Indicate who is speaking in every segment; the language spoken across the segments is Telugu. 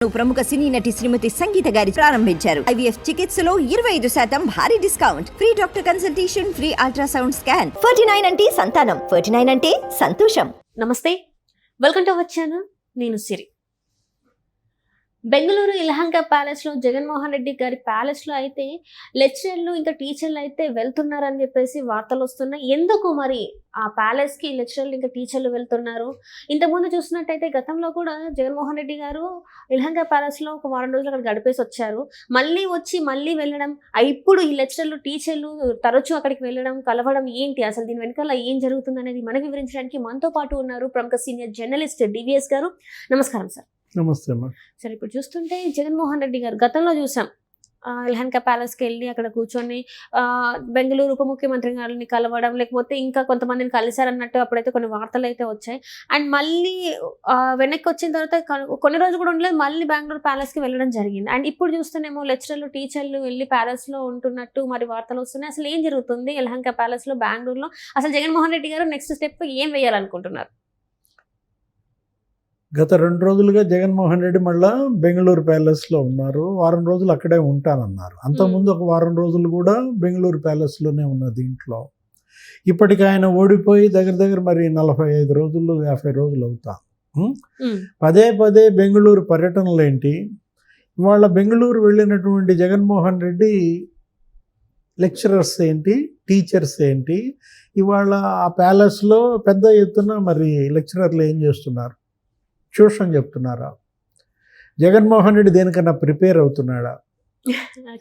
Speaker 1: ప్రముఖ సినీ నటి శ్రీమతి సంగీత గారి ప్రారంభించారు. ఐవీఎఫ్ చికిత్సలో 25% భారీ discount, free doctor consultation, free ultrasound scan. 49 అంటే సంతానం, 49 అంటే సంతోషం.
Speaker 2: నమస్తే, వెల్కమ్ టు అవర్ ఛానల్. నేను సిరి. బెంగళూరు యలహంక ప్యాలెస్లో జగన్మోహన్ రెడ్డి గారి ప్యాలెస్లో అయితే లెక్చరర్లు ఇంకా టీచర్లు అయితే వెళ్తున్నారని చెప్పేసి వార్తలు వస్తున్నాయి. ఎందుకు మరి ఆ ప్యాలెస్కి లెక్చరర్లు ఇంకా టీచర్లు వెళ్తున్నారు? ఇంతకుముందు చూసినట్టయితే గతంలో కూడా జగన్మోహన్ రెడ్డి గారు యలహంక ప్యాలెస్లో ఒక వారం రోజులు అక్కడ గడిపేసి వచ్చారు. మళ్ళీ వెళ్ళడం, ఇప్పుడు ఈ లెక్చరర్లు టీచర్లు తరచూ అక్కడికి వెళ్ళడం, కలవడం ఏంటి, అసలు దీని వెనకాల ఏం జరుగుతుంది అనేది మనకు వివరించడానికి మనతో పాటు ఉన్నారు ప్రముఖ సీనియర్ జర్నలిస్ట్ డివిఎస్ గారు. నమస్కారం సార్.
Speaker 3: నమస్తే అమ్మా.
Speaker 2: సరే, ఇప్పుడు చూస్తుంటే జగన్మోహన్ రెడ్డి గారు గతంలో చూసాం యలహంక ప్యాలెస్కి వెళ్ళి అక్కడ కూర్చొని బెంగళూరు ఉప ముఖ్యమంత్రి గారిని కలవడం, లేకపోతే ఇంకా కొంతమందిని కలిశారన్నట్టు అప్పుడైతే కొన్ని వార్తలు అయితే వచ్చాయి. అండ్ మళ్ళీ వెనక్కి వచ్చిన తర్వాత కొన్ని రోజులు కూడా ఉండలేదు, మళ్ళీ బెంగళూరు ప్యాలెస్కి వెళ్ళడం జరిగింది. అండ్ ఇప్పుడు చూస్తేనేమో లెక్చరర్లు టీచర్లు వెళ్ళి ప్యాలెస్లో ఉంటున్నట్టు మరి వార్తలు వస్తున్నాయి. అసలు ఏం జరుగుతుంది యలహంక ప్యాలెస్లో బెంగళూరులో? అసలు జగన్మోహన్ రెడ్డి గారు నెక్స్ట్ స్టెప్ ఏం వేయాలనుకుంటున్నారు?
Speaker 3: గత 2 రోజులుగా జగన్మోహన్ రెడ్డి మళ్ళా బెంగళూరు ప్యాలెస్లో ఉన్నారు. వారం రోజులు అక్కడే ఉంటానన్నారు. అంతకుముందు ఒక వారం రోజులు కూడా బెంగళూరు ప్యాలెస్లోనే ఉన్న దీంట్లో ఇప్పటికి ఆయన ఓడిపోయి దగ్గర మరి 45 రోజులు 50 రోజులు అవుతా. పదే బెంగళూరు పర్యటనలు ఏంటి? ఇవాళ బెంగళూరు వెళ్ళినటువంటి జగన్మోహన్ రెడ్డి లెక్చరర్స్ ఏంటి, టీచర్స్ ఏంటి, ఇవాళ ఆ ప్యాలెస్లో పెద్ద ఎత్తున మరి లెక్చరర్లు ఏం చేస్తున్నారు? ట్యూషన్ చెప్తున్నారా? జగన్మోహన్ రెడ్డి దేనికన్నా ప్రిపేర్ అవుతున్నాడా?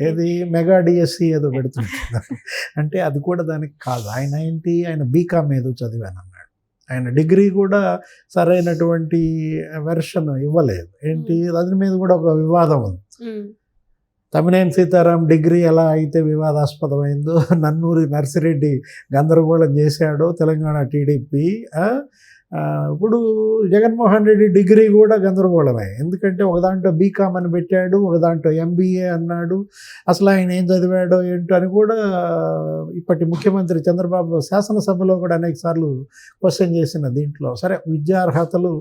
Speaker 3: ఏది మెగా డిఎస్సి ఏదో పెడుతున్నారు అంటే అది కూడా దానికి కాదు. ఆయన బీకామ్ ఏదో చదివాను అన్నాడు. ఆయన డిగ్రీ కూడా సరైనటువంటి వెర్షన్ ఇవ్వలేదు. ఏంటి, దాని మీద కూడా ఒక వివాదం ఉంది. తమ్మినేని సీతారాం డిగ్రీ ఎలా అయితే వివాదాస్పదమైందో, నన్నూరి నర్సిరెడ్డి గందరగోళం చేశాడో తెలంగాణ టీడీపీ, ఇప్పుడు జగన్మోహన్ రెడ్డి డిగ్రీ కూడా గందరగోళమే. ఎందుకంటే ఒక దాంట్లో బీకామ్ అని పెట్టాడు, ఒక దాంట్లో ఎంబీఏ అన్నాడు. అసలు ఆయన ఏం చదివాడో ఏంటో అని కూడా ఇప్పటి ముఖ్యమంత్రి చంద్రబాబు శాసనసభలో కూడా అనేక సార్లు క్వశ్చన్ చేసిన దీంట్లో. సరే, విద్యార్హతలు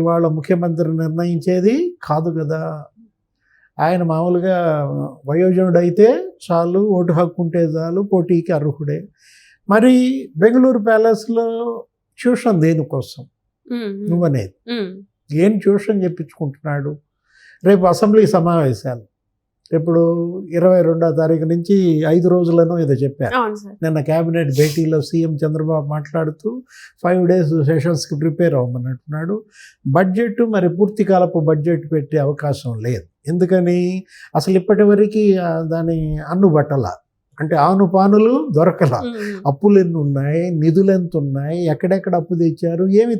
Speaker 3: ఇవాళ ముఖ్యమంత్రి నిర్ణయించేది కాదు కదా. ఆయన మామూలుగా వయోజనుడైతే చాలు, ఓటు హక్కు ఉంటే చాలు, పోటీకి అర్హుడే. మరి బెంగళూరు ప్యాలెస్లో ట్యూషన్ దేనికోసం నువ్వనేది? ఏం ట్యూషన్ చెప్పించుకుంటున్నాడు? రేపు అసెంబ్లీ సమావేశాలు ఇప్పుడు 22వ తారీఖు నుంచి 5 రోజులను ఏదో చెప్పారు. నిన్న క్యాబినెట్ భేటీలో సీఎం చంద్రబాబు మాట్లాడుతూ 5 days సెషన్స్కి ప్రిపేర్ అవ్వమన్నట్టున్నాడు. బడ్జెట్ మరి పూర్తికాలపు బడ్జెట్ పెట్టే అవకాశం లేదు. ఎందుకని? అసలు ఇప్పటి వరకు దాని అన్నుబట్టల, అంటే ఆనుపానులు దొరకల. అప్పులు ఎన్ని ఉన్నాయి, నిధులు ఎంత ఉన్నాయి, ఎక్కడెక్కడ అప్పు తెచ్చారు, ఏమి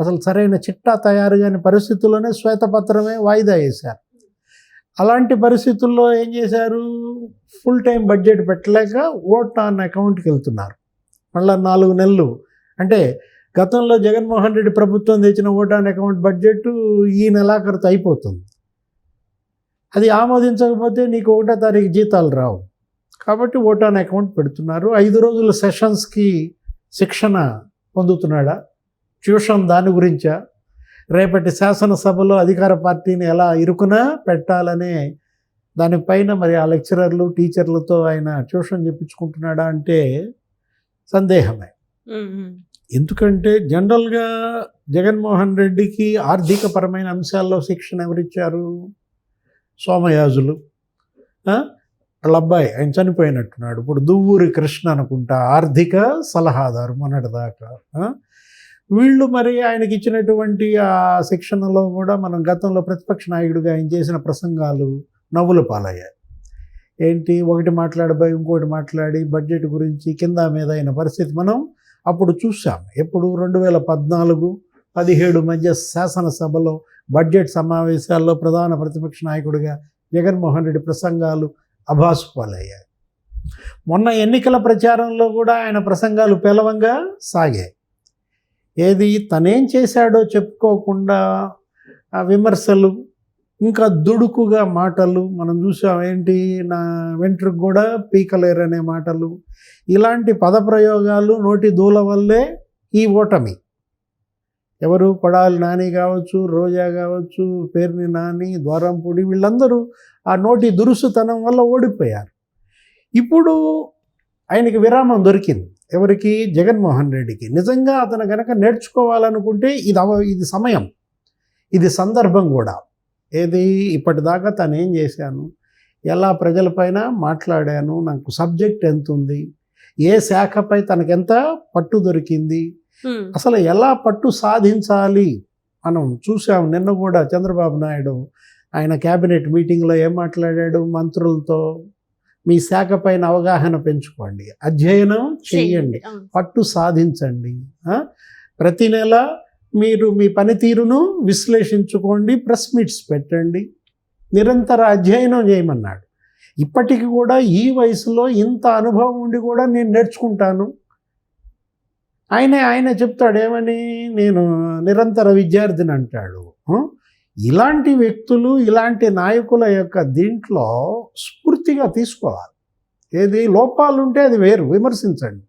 Speaker 3: అసలు సరైన చిట్టా తయారు కాని పరిస్థితుల్లోనే శ్వేతపత్రమే వాయిదా వేశారు. అలాంటి పరిస్థితుల్లో ఏం చేశారు? ఫుల్ టైం బడ్జెట్ పెట్టలేక ఓట్ ఆన్ అకౌంట్కి వెళ్తున్నారు. మళ్ళీ 4 నెలలు అంటే గతంలో జగన్మోహన్ రెడ్డి ప్రభుత్వం తెచ్చిన ఓట్ ఆన్ అకౌంట్ బడ్జెట్ ఈ నెలాఖరుతో అయిపోతుంది. అది ఆమోదించకపోతే నీకు 1వ తారీఖు జీతాలు రావు. కాబట్టి ఓట్ ఆన్ అకౌంట్ పెడుతున్నారు. 5 రోజుల సెషన్స్కి శిక్షణ పొందుతున్నాడా? ట్యూషన్ దాని గురించా? రేపటి శాసనసభలో అధికార పార్టీని ఎలా ఇరుకున పెట్టాలనే దానిపైన మరి ఆ లెక్చరర్లు టీచర్లతో ఆయన ట్యూషన్ చెప్పించుకుంటున్నాడా అంటే సందేహమే. ఎందుకంటే జనరల్గా జగన్మోహన్ రెడ్డికి ఆర్థికపరమైన అంశాల్లో శిక్షణ ఎవరిచ్చారు? సోమయాజులు. వాళ్ళ అబ్బాయి ఆయన చనిపోయినట్టున్నాడు. ఇప్పుడు దువ్వూరి కృష్ణ అనుకుంటా ఆర్థిక సలహాదారు మొన్నటిదాకా. వీళ్ళు మరి ఆయనకి ఇచ్చినటువంటి ఆ శిక్షణలో కూడా మనం గతంలో ప్రతిపక్ష నాయకుడిగా ఆయన చేసిన ప్రసంగాలు నవ్వుల పాలయ్యాయి. ఏంటి, ఒకటి మాట్లాడబోయి ఇంకోటి మాట్లాడి బడ్జెట్ గురించి కింద మీద అయిన పరిస్థితి మనం అప్పుడు చూసాం. ఎప్పుడు 2014-17 మధ్య శాసనసభలో బడ్జెట్ సమావేశాల్లో ప్రధాన ప్రతిపక్ష నాయకుడిగా జగన్మోహన్ రెడ్డి ప్రసంగాలు అభాసు పాలయ్యాయి. మొన్న ఎన్నికల ప్రచారంలో కూడా ఆయన ప్రసంగాలు పేలవంగా సాగాయి. ఏది, తనేం చేశాడో చెప్పుకోకుండా విమర్శలు, ఇంకా దుడుకుగా మాటలు మనం చూసాం. ఏంటి, నా వెంట్రుకు కూడా పీకలేరనే మాటలు, ఇలాంటి పదప్రయోగాలు నోటి దూల వల్లే ఈ ఓటమి. ఎవరు కొడాలి నాని కావచ్చు, రోజా కావచ్చు, పేర్ని నాని, ద్వారంపూడి, వీళ్ళందరూ ఆ నోటి దురుసుతనం వల్ల ఓడిపోయారు. ఇప్పుడు ఆయనకి విరామం దొరికింది. ఎవరికి? జగన్మోహన్ రెడ్డికి. నిజంగా అతను కనుక నేర్చుకోవాలనుకుంటే ఇది సమయం, ఇది సందర్భం కూడా. ఏది? ఇప్పటిదాకా తను ఏం చేశాను, ఎలా ప్రజలపైన మాట్లాడాను, నాకు సబ్జెక్ట్ ఎంత ఉంది, ఏ శాఖపై తనకెంత పట్టు దొరికింది, అసలు ఎలా పట్టు సాధించాలి మనం చూసాం. నిన్న కూడా చంద్రబాబు నాయుడు ఆయన క్యాబినెట్ మీటింగ్లో ఏం మాట్లాడాడు మంత్రులతో, మీ శాఖ పైన అవగాహన పెంచుకోండి, అధ్యయనం చేయండి, పట్టు సాధించండి, ప్రతి నెల మీరు మీ పనితీరును విశ్లేషించుకోండి, ప్రెస్ మీట్స్ పెట్టండి, నిరంతర అధ్యయనం చేయమన్నాడు. ఇప్పటికి కూడా ఈ వయసులో ఇంత అనుభవం ఉండి కూడా నేను నేర్చుకుంటాను. ఆయన చెప్తాడు ఏమని, నేను నిరంతర విద్యార్థిని అంటాడు. ఇలాంటి వ్యక్తులు, ఇలాంటి నాయకుల యొక్క దీంట్లో స్ఫూర్తిగా తీసుకోవాలి. ఏది? లోపాలుంటే అది వేరు, విమర్శించండి,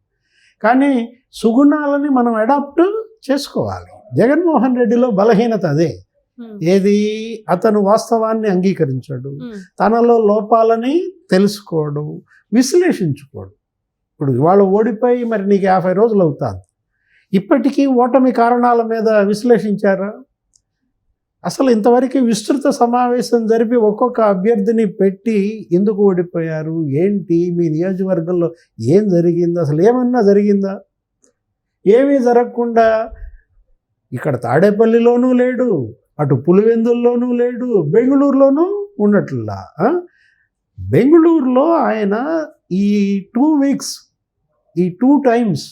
Speaker 3: కానీ సుగుణాలని మనం అడాప్ట్ చేసుకోవాలి. జగన్మోహన్ రెడ్డిలో బలహీనత అదే. ఏది? అతను వాస్తవాన్ని అంగీకరించడు, తనలో లోపాలని తెలుసుకోడు, విశ్లేషించుకోడు. ఇప్పుడు ఇవాళ ఓడిపోయి మరి నీకు 50 రోజులు అవుతుంది, ఇప్పటికీ ఓటమి కారణాల మీద విశ్లేషించారా? అసలు ఇంతవరకు విస్తృత సమావేశం జరిపి ఒక్కొక్క అభ్యర్థిని పెట్టి ఎందుకు ఓడిపోయారు, ఏంటి, మీ నియోజకవర్గంలో ఏం జరిగింది, అసలు ఏమన్నా జరిగిందా? ఏమీ జరగకుండా ఇక్కడ తాడేపల్లిలోనూ లేడు, అటు పులివెందుల్లోనూ లేడు, బెంగళూరులోనూ ఉన్నట్లా. బెంగళూరులో ఆయన ఈ 2 weeks, ఈ 2 times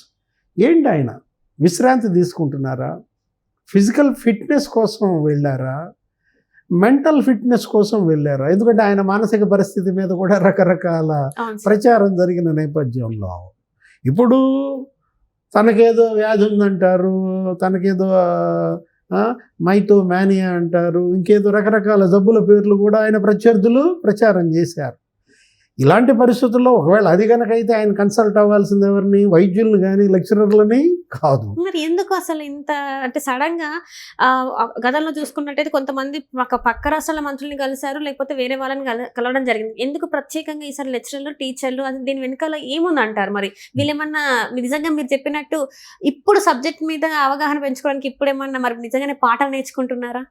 Speaker 3: ఏంటి ఆయన విశ్రాంతి తీసుకుంటున్నారా? ఫిజికల్ ఫిట్నెస్ కోసం వెళ్ళారా? మెంటల్ ఫిట్నెస్ కోసం వెళ్ళారా? ఎందుకంటే ఆయన మానసిక పరిస్థితి మీద కూడా రకరకాల ప్రచారం జరిగిన నేపథ్యంలో ఇప్పుడు తనకేదో వ్యాధి ఉందంటారు, తనకేదో మైతో మేనియా అంటారు, ఇంకేదో రకరకాల జబ్బుల పేర్లు కూడా ఆయన ప్రత్యర్థులు ప్రచారం చేశారు. ఇలాంటి పరిస్థితుల్లో ఒకవేళ అది కనుకైతే ఆయన కన్సల్ట్ అవ్వాల్సింది ఎవరిని? వైద్యుల్ని కానీ లెక్చరర్లని కాదు.
Speaker 2: మరి ఎందుకు అసలు ఇంత అంటే సడన్ గా గతంలో చూసుకున్నట్టయితే కొంతమంది పక్క రాష్ట్రాల మంత్రుల్ని కలిశారు, లేకపోతే వేరే వాళ్ళని కలవడం జరిగింది. ఎందుకు ప్రత్యేకంగా ఈసారి లెక్చరర్లు, టీచర్లు, అది దీని వెనకాల ఏముంది అంటారు? మరి వీళ్ళేమన్నా నిజంగా మీరు చెప్పినట్టు ఇప్పుడు సబ్జెక్ట్ మీద అవగాహన పెంచుకోవడానికి ఇప్పుడేమన్నా మరి నిజంగానే పాఠాలు నేర్చుకుంటున్నారా?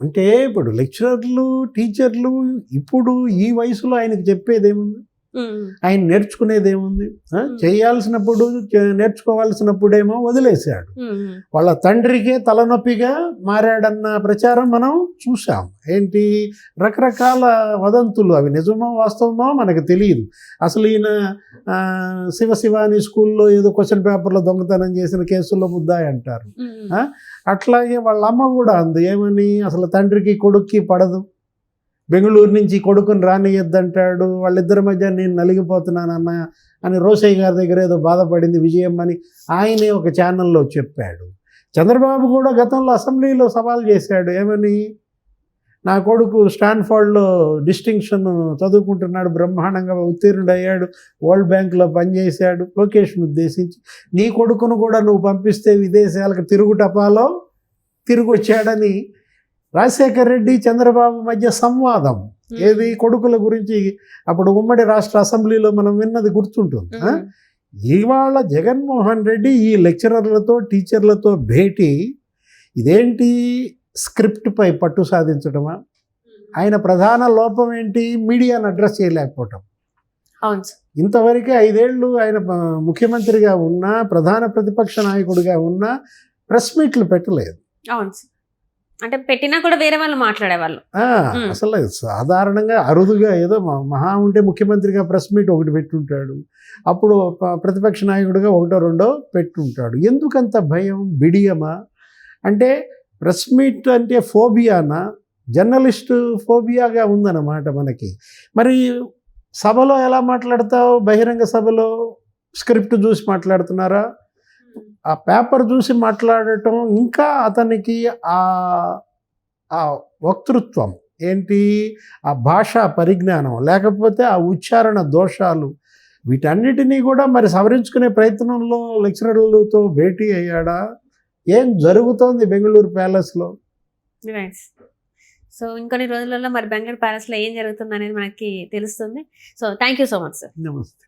Speaker 3: అంటే ఇప్పుడు లెక్చరర్లు, టీచర్లు ఇప్పుడు ఈ వయసులో ఆయనకు చెప్పేదేముంది, ఆయన నేర్చుకునేదేముంది? చేయాల్సినప్పుడు నేర్చుకోవాల్సినప్పుడేమో వదిలేశాడు. వాళ్ళ తండ్రికే తలనొప్పిగా మారాడన్న ప్రచారం మనం చూసాం. ఏంటి? రకరకాల వదంతులు, అవి నిజమో వాస్తవమో మనకు తెలియదు. అసలు ఈయన శివాని స్కూల్లో ఏదో క్వశ్చన్ పేపర్లో దొంగతనం చేసిన కేసుల్లో ముద్దాయి అంటారు. అట్లాగే వాళ్ళ అమ్మ కూడా అంది, ఏమని, అసలు తండ్రికి కొడుక్కి పడదు, బెంగళూరు నుంచి కొడుకుని రానియద్దంటాడు, వాళ్ళిద్దరి మధ్య నేను నలిగిపోతున్నానన్న అని రోసయ్య గారి దగ్గర ఏదో బాధపడింది విజయం అని ఆయనే ఒక ఛానల్లో చెప్పాడు. చంద్రబాబు కూడా గతంలో అసెంబ్లీలో సవాల్ చేశాడు, ఏమని, నా కొడుకు స్టాన్ఫోర్డ్లో డిస్టింక్షన్ చదువుకుంటున్నాడు, బ్రహ్మాండంగా ఉత్తీర్ణుడయ్యాడు, వరల్డ్ బ్యాంక్లో పనిచేశాడు, లొకేషన్ ఉద్దేశించి, నీ కొడుకును కూడా నువ్వు పంపిస్తే విదేశాలకు తిరుగుటపాలో తిరిగి వచ్చాడని రాజశేఖర్ రెడ్డి చంద్రబాబు మధ్య సంవాదం. ఏది? కొడుకుల గురించి అప్పుడు ఉమ్మడి రాష్ట్ర అసెంబ్లీలో మనం విన్నది గుర్తుంటుంది. ఇవాళ జగన్మోహన్ రెడ్డి ఈ లెక్చరర్లతో, టీచర్లతో భేటీ, ఇదేంటి, స్క్రిప్ట్పై పట్టు సాధించడమా? ఆయన ప్రధాన లోపం ఏంటి? మీడియాను అడ్రస్ చేయలేకపోవటం. ఇంతవరకే 5 ఏళ్ళు ఆయన ముఖ్యమంత్రిగా ఉన్నా, ప్రధాన ప్రతిపక్ష నాయకుడిగా ఉన్నా ప్రెస్ మీట్లు పెట్టలేదు.
Speaker 2: అంటే పెట్టినా కూడా వేరే వాళ్ళు మాట్లాడేవాళ్ళు.
Speaker 3: అసలు సాధారణంగా అరుదుగా ఏదో మహా ఉంటే ముఖ్యమంత్రిగా ప్రెస్ మీట్ ఒకటి పెట్టుంటాడు, అప్పుడు ప్రతిపక్ష నాయకుడిగా 1-2 పెట్టుంటాడు. ఎందుకంత భయం, బిడియమా? అంటే ప్రెస్ మీట్ అంటే ఫోబియానా, జర్నలిస్టు ఫోబియాగా ఉందన్నమాట మనకి. మరి సభలో ఎలా మాట్లాడతావు? బహిరంగ సభలో స్క్రిప్ట్ చూసి మాట్లాడుతున్నారా? ఆ పేపర్ చూసి మాట్లాడటం, ఇంకా అతనికి ఆ వక్తృత్వం ఏంటి, ఆ భాషా పరిజ్ఞానం, లేకపోతే ఆ ఉచ్చారణ దోషాలు, వీటన్నిటినీ కూడా మరి సవరించుకునే ప్రయత్నంలో లెక్చరర్లతో భేటీ అయ్యాడా? ఏం జరుగుతోంది బెంగళూరు ప్యాలెస్లో?
Speaker 2: రైట్. సో ఇంకొన్ని రోజులలో మరి బెంగళూరు ప్యాలెస్లో ఏం జరుగుతుంది అనేది మనకి తెలుస్తుంది. So thank you so much sir.
Speaker 3: నమస్తే.